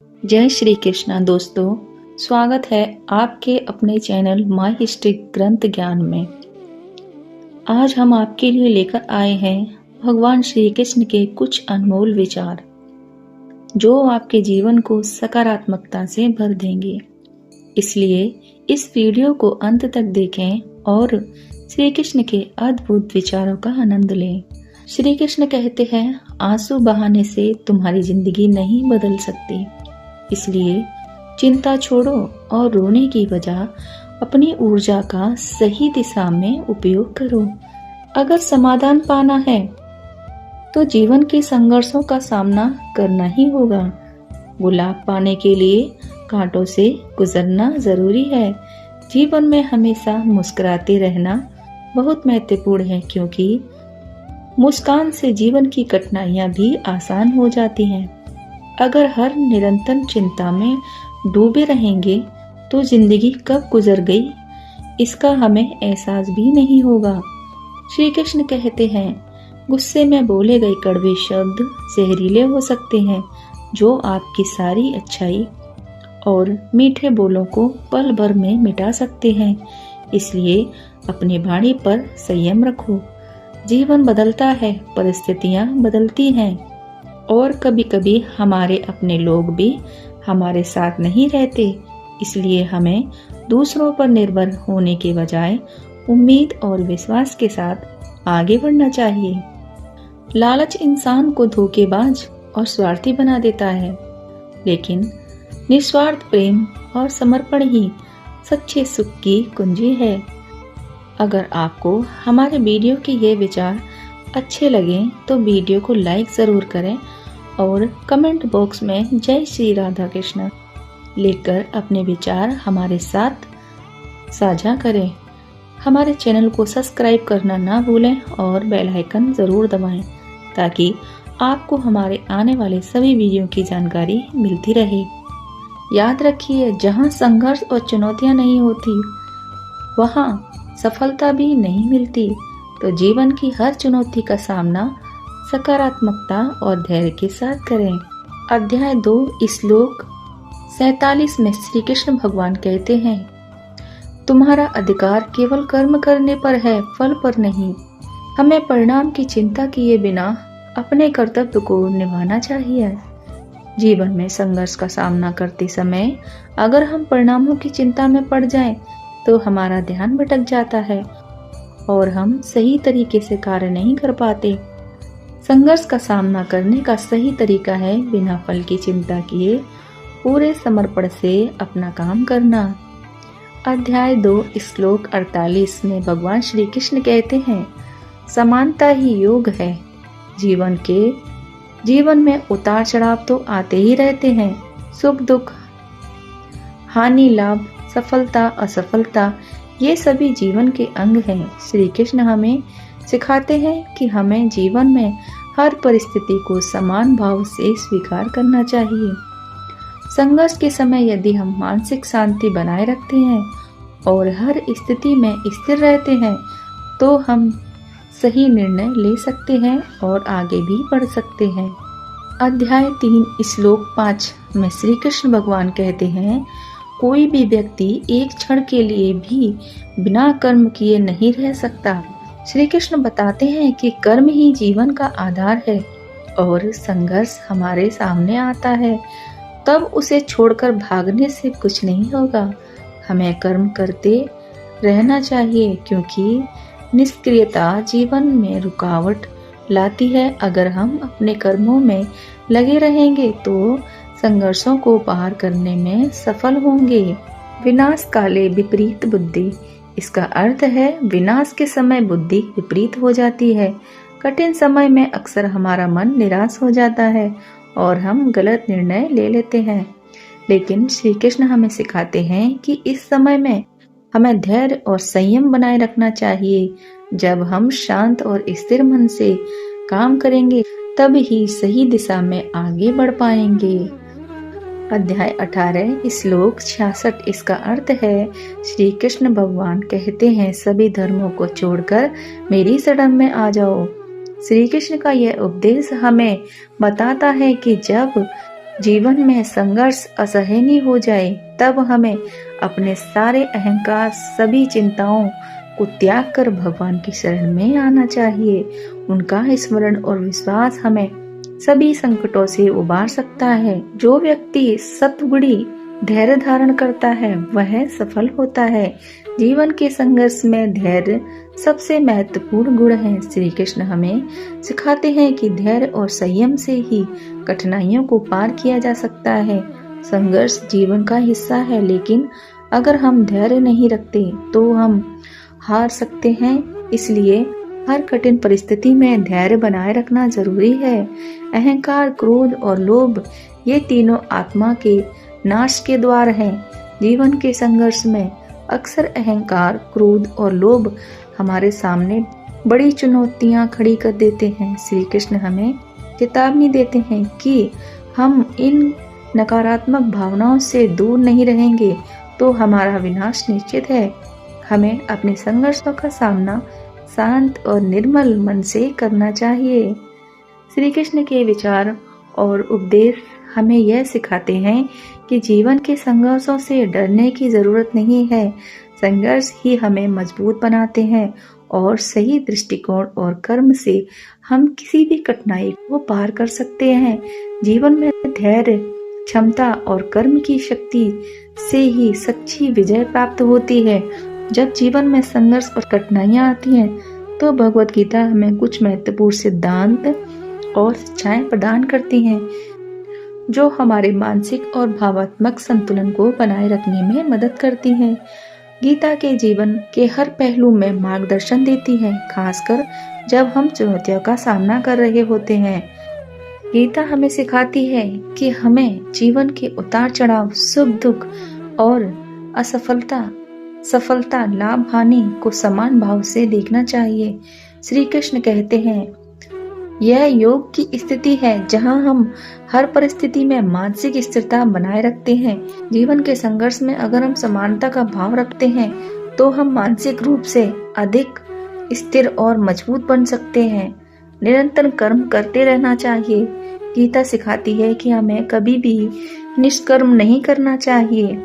जय श्री कृष्णा दोस्तों, स्वागत है आपके अपने चैनल माय हिस्ट्री ग्रंथ ज्ञान में। आज हम आपके लिए लेकर आए हैं भगवान श्री कृष्ण के कुछ अनमोल विचार जो आपके जीवन को सकारात्मकता से भर देंगे। इसलिए इस वीडियो को अंत तक देखें और श्री कृष्ण के अद्भुत विचारों का आनंद लें। श्री कृष्ण कहते हैं, आंसू बहाने से तुम्हारी जिंदगी नहीं बदल सकती, इसलिए चिंता छोड़ो और रोने की बजाय अपनी ऊर्जा का सही दिशा में उपयोग करो। अगर समाधान पाना है तो जीवन के संघर्षों का सामना करना ही होगा। गुलाब पाने के लिए कांटों से गुजरना जरूरी है। जीवन में हमेशा मुस्कुराते रहना बहुत महत्वपूर्ण है, क्योंकि मुस्कान से जीवन की कठिनाइयां भी आसान हो जाती हैं। अगर हर निरंतर चिंता में डूबे रहेंगे तो जिंदगी कब गुजर गई इसका हमें एहसास भी नहीं होगा। श्री कृष्ण कहते हैं, गुस्से में बोले गए कड़वे शब्द जहरीले हो सकते हैं, जो आपकी सारी अच्छाई और मीठे बोलों को पल भर में मिटा सकते हैं। इसलिए अपनी वाणी पर संयम रखो। जीवन बदलता है, परिस्थितियां बदलती हैं और कभी कभी हमारे अपने लोग भी हमारे साथ नहीं रहते। इसलिए हमें दूसरों पर निर्भर होने के बजाय उम्मीद और विश्वास के साथ आगे बढ़ना चाहिए। लालच इंसान को धोखेबाज और स्वार्थी बना देता है, लेकिन निस्वार्थ प्रेम और समर्पण ही सच्चे सुख की कुंजी है। अगर आपको हमारे वीडियो के ये विचार अच्छे लगे तो वीडियो को लाइक ज़रूर करें और कमेंट बॉक्स में जय श्री राधा कृष्ण लिखकर अपने विचार हमारे साथ साझा करें। हमारे चैनल को सब्सक्राइब करना ना भूलें और बेल आइकन ज़रूर दबाएं, ताकि आपको हमारे आने वाले सभी वीडियो की जानकारी मिलती रहे। याद रखिए, जहां संघर्ष और चुनौतियां नहीं होती वहां सफलता भी नहीं मिलती। तो जीवन की हर चुनौती का सामना सकारात्मकता और धैर्य के साथ करें। अध्याय 2 श्लोक 47 में श्री कृष्ण भगवान कहते हैं, तुम्हारा अधिकार केवल कर्म करने पर है, फल पर नहीं। हमें परिणाम की चिंता किए बिना अपने कर्तव्य को निभाना चाहिए। जीवन में संघर्ष का सामना करते समय अगर हम परिणामों की चिंता में पड़ जाएं, तो हमारा ध्यान भटक जाता है और हम सही तरीके से कार्य नहीं कर पाते। संघर्ष का सामना करने का सही तरीका है बिना फल की चिंता किए पूरे समर्पण से अपना काम करना। अध्याय 2 श्लोक 48 में भगवान श्री कृष्ण कहते हैं, समानता ही योग है। जीवन में उतार चढ़ाव तो आते ही रहते हैं। सुख दुख, हानि लाभ, सफलता असफलता, ये सभी जीवन के अंग हैं। श्री कृष्ण हमें सिखाते हैं कि हमें जीवन में हर परिस्थिति को समान भाव से स्वीकार करना चाहिए। संघर्ष के समय यदि हम मानसिक शांति बनाए रखते हैं और हर स्थिति में स्थिर रहते हैं, तो हम सही निर्णय ले सकते हैं और आगे भी बढ़ सकते हैं। अध्याय 3 श्लोक 5 में श्री कृष्ण भगवान कहते हैं, कोई भी व्यक्ति एक क्षण के लिए भी बिना कर्म किए नहीं रह सकता। श्री कृष्ण बताते हैं कि कर्म ही जीवन का आधार है और संघर्ष हमारे सामने आता है तब उसे छोड़कर भागने से कुछ नहीं होगा। हमें कर्म करते रहना चाहिए, क्योंकि निष्क्रियता जीवन में रुकावट लाती है। अगर हम अपने कर्मों में लगे रहेंगे तो संघर्षों को पार करने में सफल होंगे। विनाश काले विपरीत बुद्धि, इसका अर्थ है विनाश के समय बुद्धि विपरीत हो जाती है। कठिन समय में अक्सर हमारा मन निराश हो जाता है और हम गलत निर्णय ले लेते हैं, लेकिन श्री कृष्ण हमें सिखाते हैं कि इस समय में हमें धैर्य और संयम बनाए रखना चाहिए। जब हम शांत और स्थिर मन से काम करेंगे तब ही सही दिशा में आगे बढ़ पाएंगे। अध्याय 18 श्लोक 66, इसका अर्थ है, श्री कृष्ण भगवान कहते हैं, सभी धर्मों को छोड़कर मेरी शरण में आ जाओ। श्री कृष्ण का यह उपदेश हमें बताता है कि जब जीवन में संघर्ष असहनीय हो जाए, तब हमें अपने सारे अहंकार, सभी चिंताओं को त्याग कर भगवान की शरण में आना चाहिए। उनका स्मरण और विश्वास हमें सभी संकटों से उबार सकता है। जो व्यक्ति सत्वगुणी धैर्य धारण करता है वह सफल होता है। जीवन के संघर्ष में धैर्य सबसे महत्वपूर्ण गुण है। श्री कृष्ण हमें सिखाते हैं कि धैर्य और संयम से ही कठिनाइयों को पार किया जा सकता है। संघर्ष जीवन का हिस्सा है, लेकिन अगर हम धैर्य नहीं रखते तो हम हार सकते हैं। इसलिए हर कठिन परिस्थिति में धैर्य बनाए रखना जरूरी है। अहंकार, क्रोध और लोभ ये तीनों आत्मा के नाश के द्वार हैं। जीवन के संघर्ष में अक्सर अहंकार, क्रोध और लोभ हमारे सामने बड़ी चुनौतियां खड़ी कर देते हैं। श्री कृष्ण हमें चेतावनी देते हैं कि हम इन नकारात्मक भावनाओं से दूर नहीं रहेंगे तो हमारा विनाश निश्चित है। हमें अपने संघर्षों का सामना शांत और निर्मल मन से करना चाहिए। श्री कृष्ण के विचार और उपदेश हमें यह सिखाते हैं कि जीवन के संघर्षों से डरने की जरूरत नहीं है। संघर्ष ही हमें मजबूत बनाते हैं और सही दृष्टिकोण और कर्म से हम किसी भी कठिनाई को पार कर सकते हैं। जीवन में धैर्य, क्षमता और कर्म की शक्ति से ही सच्ची विजय प्राप्त होती है। जब जीवन में संघर्ष और कठिनाइयां आती हैं तो भगवत गीता हमें कुछ महत्वपूर्ण सिद्धांत और शिक्षाएं प्रदान करती हैं जो हमारे मानसिक और भावात्मक संतुलन को बनाए रखने में मदद करती हैं। गीता के जीवन के हर पहलू में मार्गदर्शन देती है, खासकर जब हम चुनौतियों का सामना कर रहे होते हैं। गीता हमें सिखाती है कि हमें जीवन के उतार चढ़ाव, सुख दुख और असफलता, सफलता, लाभ हानि को समान भाव से देखना चाहिए। श्री कृष्ण कहते हैं, यह योग की स्थिति है जहां हम हर परिस्थिति में मानसिक स्थिरता बनाए रखते हैं। जीवन के संघर्ष में अगर हम समानता का भाव रखते हैं तो हम मानसिक रूप से अधिक स्थिर और मजबूत बन सकते हैं। निरंतर कर्म करते रहना चाहिए। गीता सिखाती है कि हमें कभी भी निष्कर्म नहीं करना चाहिए।